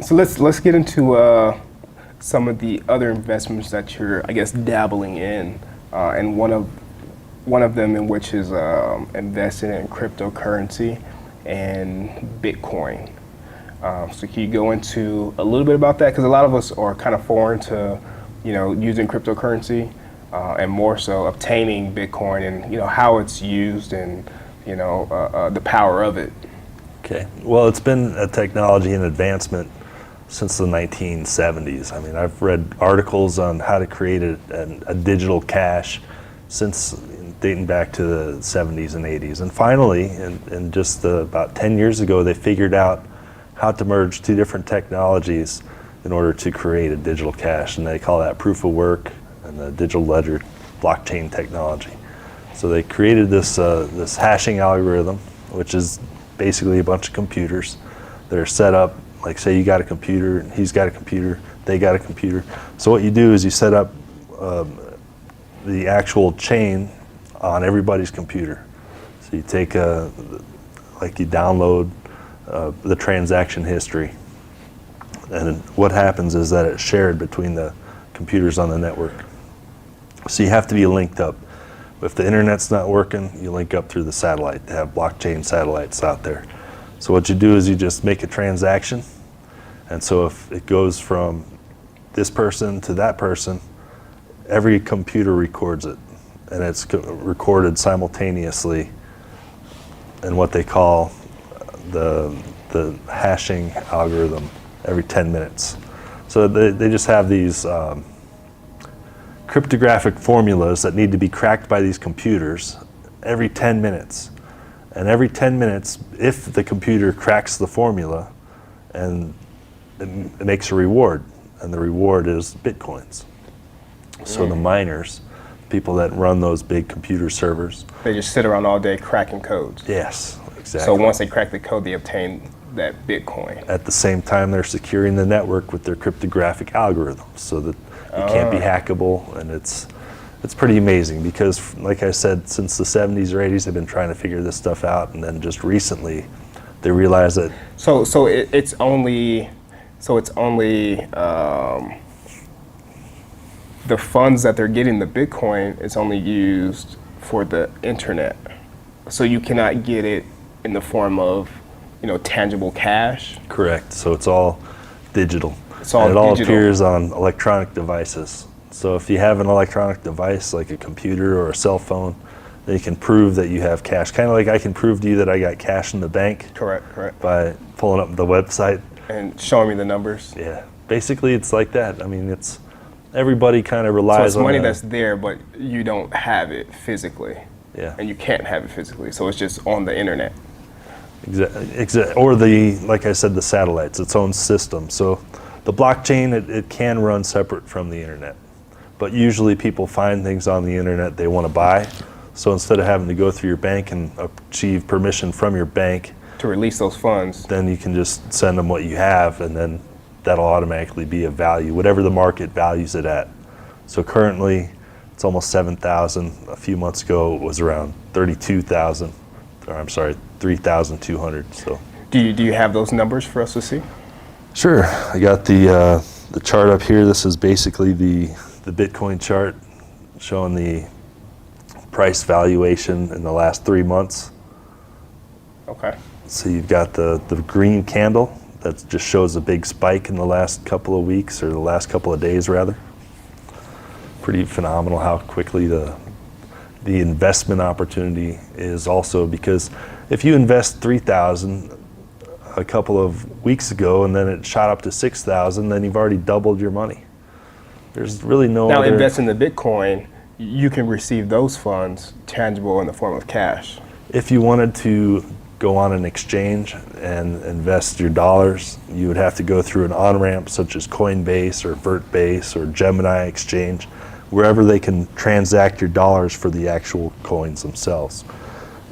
So let's get into some of the other investments that you're, I guess, dabbling in, and one of them in which is investing in cryptocurrency and Bitcoin. So can you go into a little bit about that? Because a lot of us are kind of foreign to, using cryptocurrency, and more so obtaining Bitcoin and how it's used and the power of it. Okay. Well, it's been a technology and advancement since the 1970s. I mean, I've read articles on how to create a digital cash since dating back to the 70s and 80s. And finally, in just about 10 years ago, they figured out how to merge two different technologies in order to create a digital cash. And they call that proof of work and the digital ledger blockchain technology. So they created this hashing algorithm, which is basically a bunch of computers that are set up, like say you got a computer, he's got a computer, they got a computer. So what you do is you set up the actual chain on everybody's computer. So you take you download the transaction history, and what happens is that it's shared between the computers on the network. So you have to be linked up. If the internet's not working, you link up through the satellite. They have blockchain satellites out there. So what you do is you just make a transaction, and so if it goes from this person to that person, every computer records it, and it's recorded simultaneously in what they call the hashing algorithm every 10 minutes. So they just have these cryptographic formulas that need to be cracked by these computers every 10 minutes. And every 10 minutes, if the computer cracks the formula, and it makes a reward, and the reward is Bitcoins. So the miners, people that run those big computer servers, they just sit around all day cracking codes. Yes, exactly. So once they crack the code, they obtain that Bitcoin. At the same time, they're securing the network with their cryptographic algorithms so that it can't be hackable, and it's pretty amazing because, like I said, since the 70s or 80s, they've been trying to figure this stuff out, and then just recently, they realized that. So it's only the funds that they're getting, the Bitcoin, is only used for the internet. So you cannot get it in the form of, tangible cash. Correct. So it's all digital. It's all and it all digital. appears on electronic devices. So if you have an electronic device like a computer or a cell phone, then you can prove that you have cash. Kind of like I can prove to you that I got cash in the bank. Correct. By pulling up the website. And showing me the numbers. Yeah. Basically, it's like that. I mean, it's everybody kind of relies on. So it's money that's there, but you don't have it physically. Yeah. And you can't have it physically. So it's just on the internet. Exactly. Or like I said, the satellite's its own system. So the blockchain, it can run separate from the internet. But usually people find things on the internet they want to buy. So instead of having to go through your bank and achieve permission from your bank to release those funds, then you can just send them what you have, and then that'll automatically be a value, whatever the market values it at. So currently, it's almost 7,000. A few months ago, it was around 32,000. Or I'm sorry, 3,200. So. Do you have those numbers for us to see? Sure. I got the chart up here. This is basically the Bitcoin chart showing the price valuation in the last 3 months. Okay. So you've got the green candle that just shows a big spike in the last couple of weeks, or the last couple of days rather. Pretty phenomenal how quickly the investment opportunity is also, because if you invest $3,000 a couple of weeks ago and then it shot up to $6,000, then you've already doubled your money. There's really no Now other. invest in the Bitcoin, you can receive those funds tangible in the form of cash. If you wanted to go on an exchange and invest your dollars, you would have to go through an on-ramp such as Coinbase or Vertbase or Gemini Exchange, wherever they can transact your dollars for the actual coins themselves.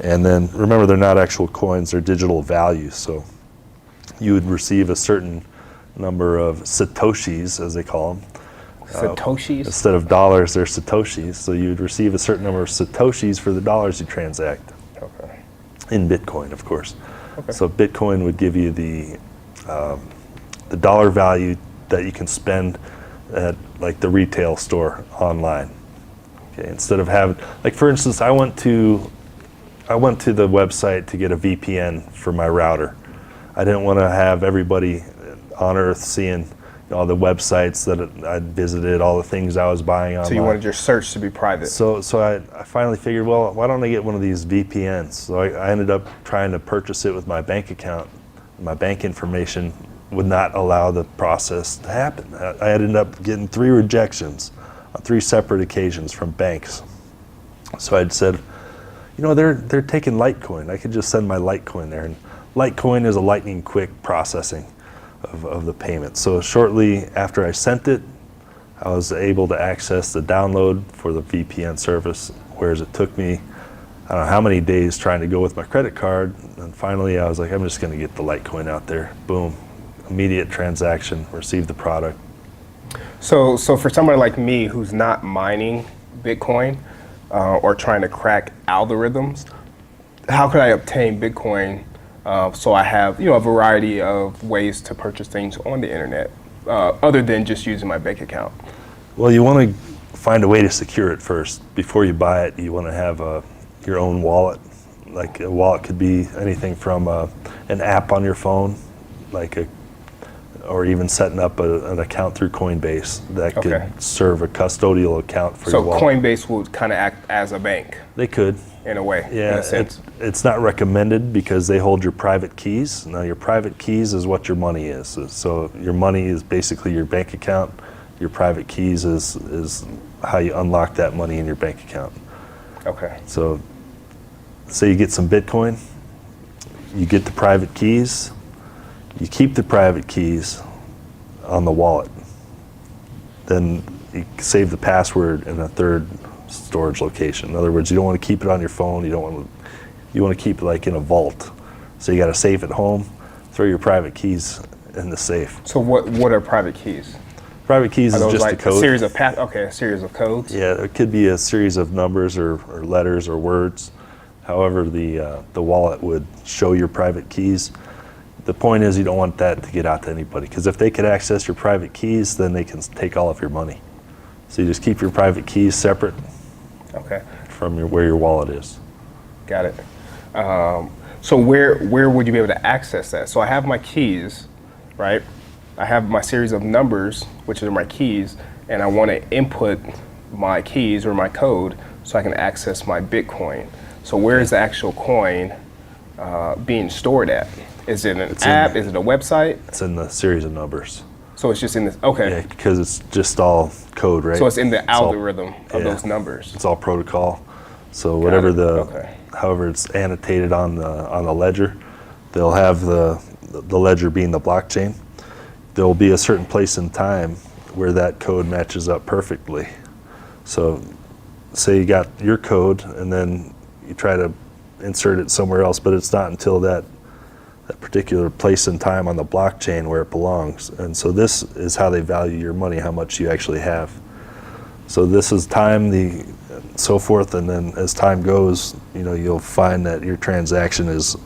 And then remember, they're not actual coins, they're digital values. So you would receive a certain number of Satoshis, as they call them. Satoshis? Instead of dollars, they're Satoshis. So you would receive a certain number of Satoshis for the dollars you transact. Okay. In Bitcoin, of course. Okay. So Bitcoin would give you the the dollar value that you can spend at like the retail store online. Okay, instead of having, like for instance, I went to the website to get a VPN for my router. I didn't want to have everybody on earth seeing all the websites that I'd visited, all the things I was buying online. So you wanted your search to be private. So I finally figured, well, why don't I get one of these VPNs? So I ended up trying to purchase it with my bank account. My bank information would not allow the process to happen. I ended up getting 3 rejections on 3 separate occasions from banks. So I'd said, they're taking Litecoin. I could just send my Litecoin there. And Litecoin is a lightning quick processing of the payment. So shortly after I sent it, I was able to access the download for the VPN service, whereas it took me, I don't know how many days trying to go with my credit card. And finally I was like, I'm just going to get the Litecoin out there. Boom, immediate transaction, receive the product. So for somebody like me who's not mining Bitcoin or trying to crack algorithms, how could I obtain Bitcoin so I have a variety of ways to purchase things on the internet other than just using my bank account? Well, you want to find a way to secure it first. Before you buy it, you want to have your own wallet. Like a wallet could be anything from an app on your phone, or even setting up an account through Coinbase that could serve a custodial account for your wallet. So Coinbase would kind of act as a bank? They could. In a way, yeah, in a sense. It's not recommended because they hold your private keys. Now your private keys is what your money is. So your money is basically your bank account. Your private keys is how you unlock that money in your bank account. Okay. So say you get some Bitcoin, you get the private keys, you keep the private keys on the wallet. Then you save the password in a third storage location. In other words, you don't want to keep it on your phone. You want to keep it like in a vault. So you got a safe at home. Throw your private keys in the safe. So what are private keys? Private keys is just like a code. A series of a series of codes. Yeah, it could be a series of numbers or letters or words. However, the wallet would show your private keys. The point is you don't want that to get out to anybody, because if they could access your private keys, then they can take all of your money. So you just keep your private keys separate. Okay. From where your wallet is. Got it. So where would you be able to access that? So I have my keys, right? I have my series of numbers, which are my keys, and I want to input my keys or my code so I can access my Bitcoin. So where is the actual coin being stored at? Is it an app? Is it a website? It's in the series of numbers. So it's just in this, okay. Yeah, because it's just all code, right? So it's in the algorithm of those numbers. It's all protocol. So whatever however it's annotated on the ledger, they'll have the ledger being the blockchain. There will be a certain place in time where that code matches up perfectly. So say you got your code and then you try to insert it somewhere else, but it's not until that particular place and time on the blockchain where it belongs. And so this is how they value your money, how much you actually have. So this is time, so forth, and then as time goes, you'll find that your transaction is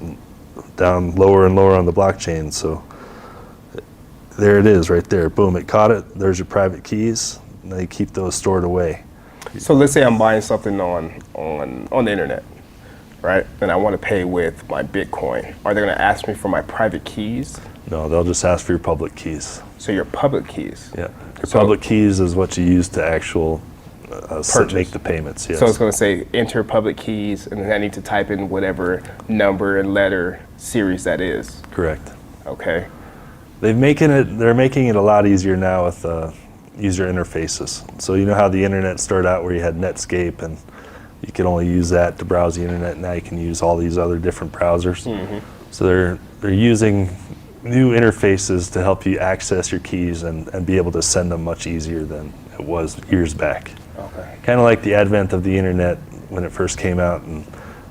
down lower and lower on the blockchain. So there it is right there. Boom, it caught it. There's your private keys. Now you keep those stored away. So let's say I'm buying something on the internet, right? And I want to pay with my Bitcoin. Are they going to ask me for my private keys? No, they'll just ask for your public keys. So your public keys? Yeah. Your public keys is what you use to make the payments, yes. So it's going to say enter public keys, and then I need to type in whatever number and letter series that is. Correct. Okay. They're making it a lot easier now with user interfaces. So you know how the internet started out where you had Netscape and you could only use that to browse the internet. Now you can use all these other different browsers. Mm-hmm. So they're using new interfaces to help you access your keys and be able to send them much easier than it was years back. Okay. Kind of like the advent of the internet when it first came out, and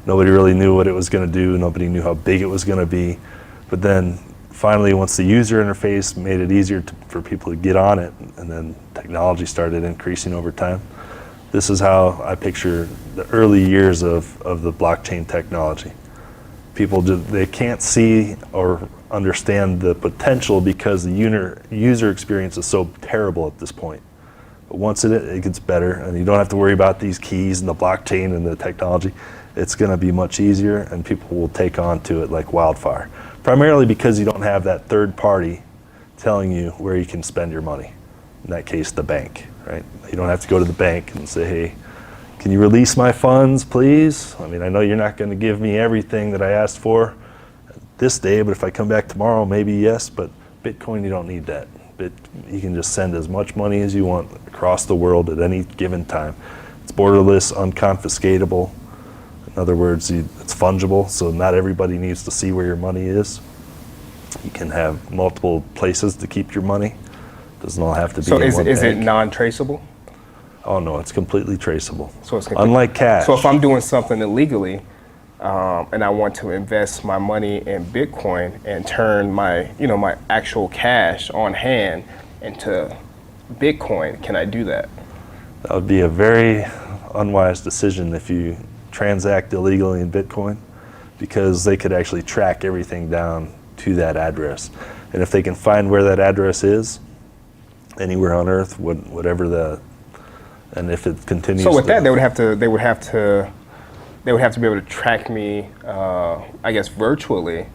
nobody really knew what it was going to do. Nobody knew how big it was going to be. But then finally, once the user interface made it easier for people to get on it, and then technology started increasing over time, this is how I picture the early years of the blockchain technology. they can't see or understand the potential because the user experience is so terrible at this point. But once it gets better, and you don't have to worry about these keys and the blockchain and the technology, it's going to be much easier, and people will take on to it like wildfire. Primarily because you don't have that third party telling you where you can spend your money. In that case, the bank, right? You don't have to go to the bank and say, hey, can you release my funds, please? I mean, I know you're not going to give me everything that I asked for this day, but if I come back tomorrow, maybe yes, but Bitcoin, you don't need that. You can just send as much money as you want across the world at any given time. It's borderless, unconfiscatable. In other words, it's fungible, so not everybody needs to see where your money is. You can have multiple places to keep your money. Doesn't all have to be in one bank. So is it non-traceable? Oh no, it's completely traceable. So it's unlike cash. So if I'm doing something illegally, and I want to invest my money in Bitcoin and turn my actual cash on hand into Bitcoin, can I do that? That would be a very unwise decision if you transact illegally in Bitcoin, because they could actually track everything down to that address. And if they can find where that address is, anywhere on Earth, and if it continues. So with that, they would have to be able to track me, I guess virtually,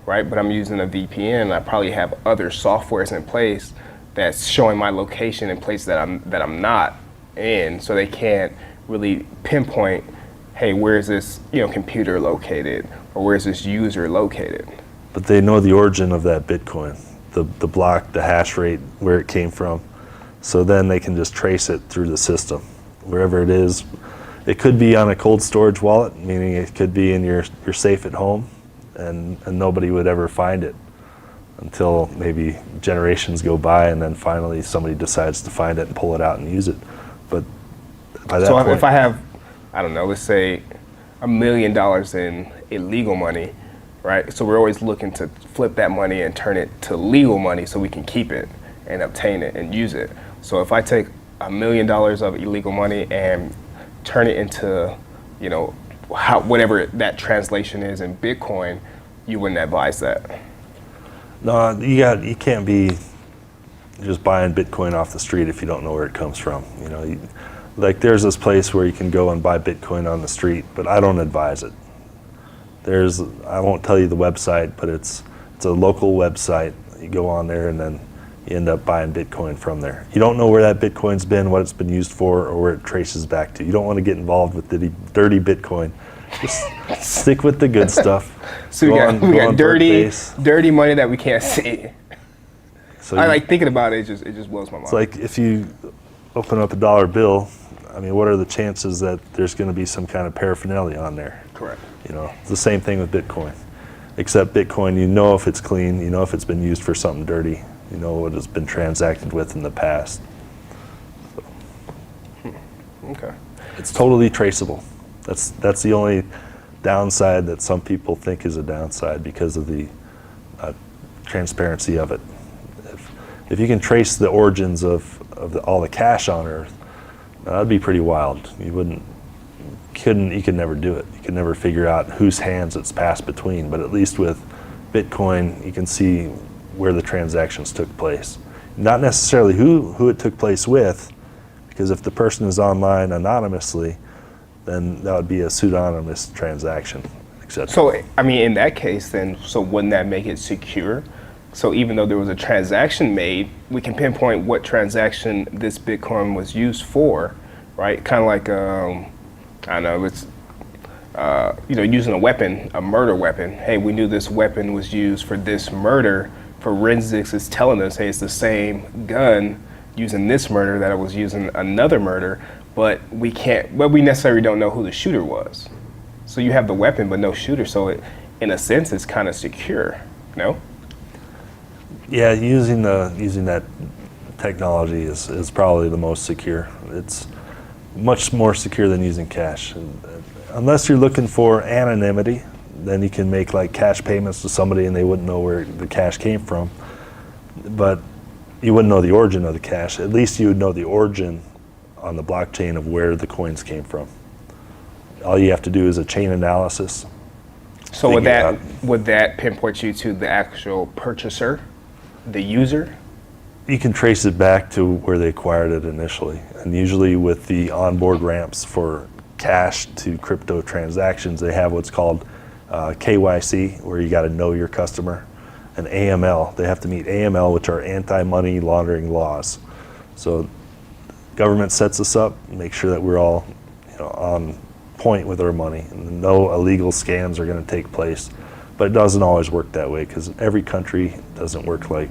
right? But I'm using a VPN. I probably have other softwares in place that's showing my location in places that I'm not in, so they can't really pinpoint, hey, where's this computer located, or where's this user located? But they know the origin of that Bitcoin, the block, the hash rate, where it came from. So then they can just trace it through the system, wherever it is. It could be on a cold storage wallet, meaning it could be in your safe at home, and nobody would ever find it until maybe generations go by, and then finally somebody decides to find it and pull it out and use it. But by that point, if I have, I don't know, let's say $1 million in illegal money, right? So we're always looking to flip that money and turn it to legal money so we can keep it and obtain it and use it. So if I take $1 million of illegal money and turn it into, whatever that translation is in Bitcoin, you wouldn't advise that. No, you can't be just buying Bitcoin off the street if you don't know where it comes from. Like there's this place where you can go and buy Bitcoin on the street, but I don't advise it. I won't tell you the website, but it's a local website. You go on there and then you end up buying Bitcoin from there. You don't know where that Bitcoin's been, what it's been used for, or where it traces back to. You don't want to get involved with the dirty Bitcoin. Just stick with the good stuff. So we got dirty money that we can't see. So I like thinking about it. It just blows my mind. It's like if you open up a dollar bill, I mean, what are the chances that there's going to be some kind of paraphernalia on there? Correct. It's the same thing with Bitcoin. Except Bitcoin, if it's clean, if it's been used for something dirty, what it's been transacted with in the past. So. Okay. It's totally traceable. That's the only downside that some people think is a downside because of the transparency of it. If you can trace the origins of all the cash on Earth, that'd be pretty wild. You could never do it. You could never figure out whose hands it's passed between. But at least with Bitcoin, you can see where the transactions took place. Not necessarily who it took place with, because if the person is online anonymously, then that would be a pseudonymous transaction, etc. So, I mean, in that case, then, so wouldn't that make it secure? So even though there was a transaction made, we can pinpoint what transaction this Bitcoin was used for, right? Kind of like, I don't know, it's, using a weapon, a murder weapon. Hey, we knew this weapon was used for this murder. Forensics is telling us, hey, it's the same gun using this murder that it was using another murder, but we necessarily don't know who the shooter was. So you have the weapon, but no shooter. So in a sense, it's kind of secure, no? Yeah, using that technology is probably the most secure. It's much more secure than using cash. Unless you're looking for anonymity, then you can make like cash payments to somebody and they wouldn't know where the cash came from. But you wouldn't know the origin of the cash. At least you would know the origin on the blockchain of where the coins came from. All you have to do is a chain analysis So figure out. would that pinpoint you to the actual purchaser, the user? You can trace it back to where they acquired it initially. And usually with the onboard ramps for cash to crypto transactions, they have what's called KYC, where you got to know your customer, and AML. They have to meet AML, which are anti-money laundering laws. So government sets us up, make sure that we're all on point with our money, and no illegal scams are going to take place. But it doesn't always work that way, because every country doesn't work like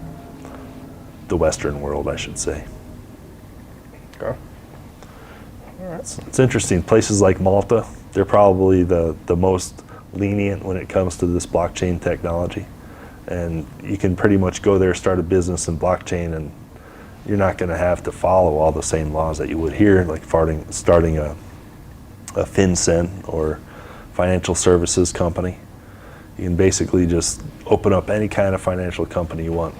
the Western world, I should say. Okay. It's interesting. Places like Malta, they're probably the most lenient when it comes to this blockchain technology. And you can pretty much go there, start a business in blockchain, and you're not going to have to follow all the same laws that you would here, like starting a FinCEN or financial services company. You can basically just open up any kind of financial company you want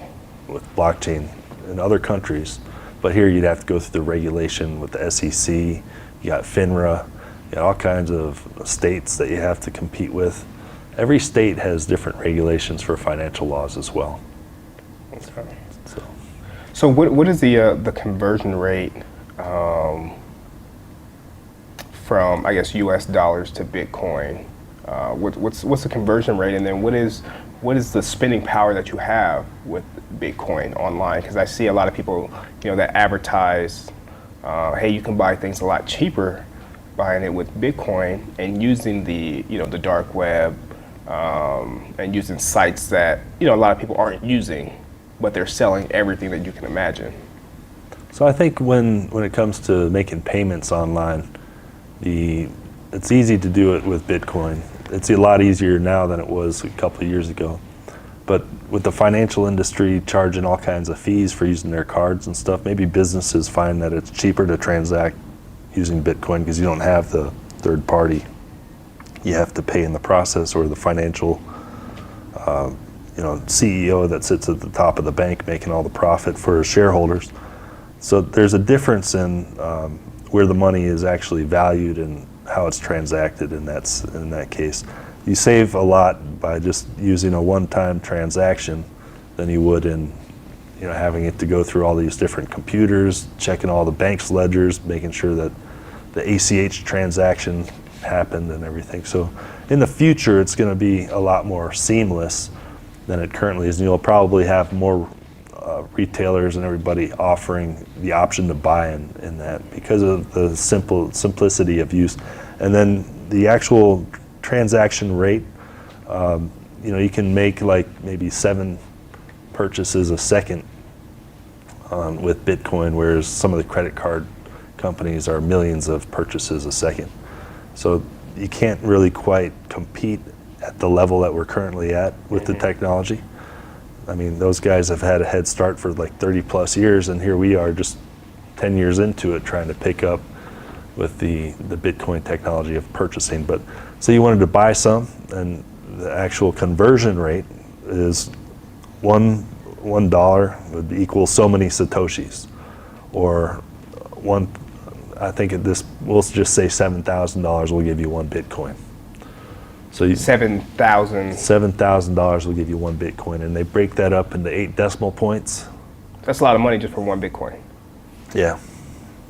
with blockchain in other countries. But here you'd have to go through the regulation with the SEC, you got FINRA, you got all kinds of states that you have to compete with. Every state has different regulations for financial laws as well. Okay. So what is the conversion rate from, I guess, U.S. dollars to Bitcoin? What's the conversion rate, and then what is the spending power that you have with Bitcoin online? Because I see a lot of people, that advertise, hey, you can buy things a lot cheaper buying it with Bitcoin and using the dark web and using sites that a lot of people aren't using, but they're selling everything that you can imagine. So I think when it comes to making payments online, it's easy to do it with Bitcoin. It's a lot easier now than it was a couple of years ago. But with the financial industry charging all kinds of fees for using their cards and stuff, maybe businesses find that it's cheaper to transact using Bitcoin because you don't have the third party you have to pay in the process, or the financial CEO that sits at the top of the bank making all the profit for shareholders. So there's a difference in where the money is actually valued and how it's transacted in that case. You save a lot by just using a one-time transaction than you would in having it to go through all these different computers, checking all the bank's ledgers, making sure that the ACH transaction happened and everything. So in the future, it's going to be a lot more seamless than it currently is. And you'll probably have more retailers and everybody offering the option to buy in that because of the simplicity of use. And then the actual transaction rate, you can make like maybe 7 purchases a second with Bitcoin, whereas some of the credit card companies are millions of purchases a second. So you can't really quite compete at the level that we're currently at with the technology. I mean, those guys have had a head start for like 30 plus years, and here we are just 10 years into it trying to pick up with the Bitcoin technology of purchasing. But so you wanted to buy some, and the actual conversion rate is $1 would equal so many Satoshis, or I think we'll just say $7,000 will give you 1 Bitcoin. So $7,000 will give you 1 Bitcoin, and they break that up into 8 decimal points. That's a lot of money just for 1 Bitcoin. Yeah.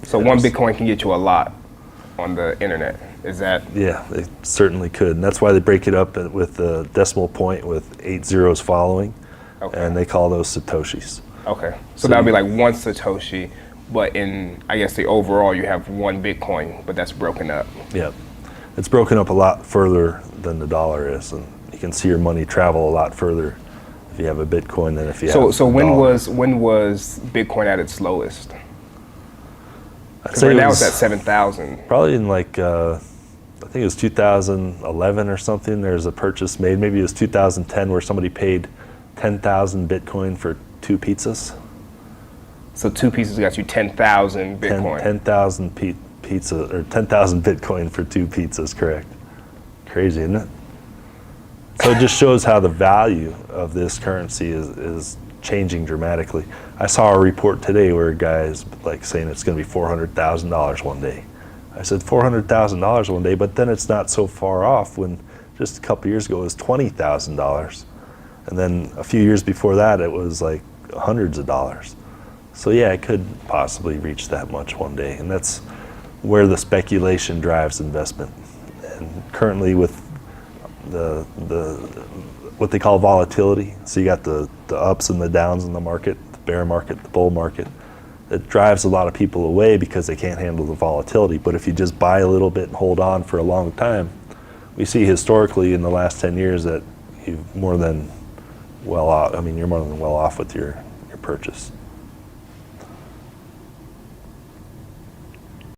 So 1 Bitcoin can get you a lot on the internet. Is that? Yeah, they certainly could, and that's why they break it up with the decimal point with 8 zeros following, and they call those Satoshis. Okay, so that would be like 1 Satoshi, but in, I guess, the overall you have 1 Bitcoin, but that's broken up. Yep. It's broken up a lot further than the dollar is, and you can see your money travel a lot further if you have a Bitcoin than if you have. So when was Bitcoin at its lowest? I'd say right now it's at 7,000. Probably in I think it was 2011 or something. There's a purchase made. Maybe it was 2010 where somebody paid 10,000 Bitcoin for 2 pizzas. So 2 pizzas got you 10,000 Bitcoin. 10,000 pizza or 10,000 Bitcoin for 2 pizzas, correct? Crazy, isn't it? So it just shows how the value of this currency is changing dramatically. I saw a report today where a guy is like saying it's going to be $400,000 one day. I said $400,000 one day, but then it's not so far off when just a couple years ago, it was $20,000. And then a few years before that, it was like hundreds of dollars. So yeah, it could possibly reach that much one day. And that's where the speculation drives investment. And currently with the what they call volatility, so you got the ups and the downs in the market, the bear market, the bull market, it drives a lot of people away because they can't handle the volatility. But if you just buy a little bit and hold on for a long time, we see historically in the last 10 years that you've more than well off, I mean, you're more than well off with your purchase.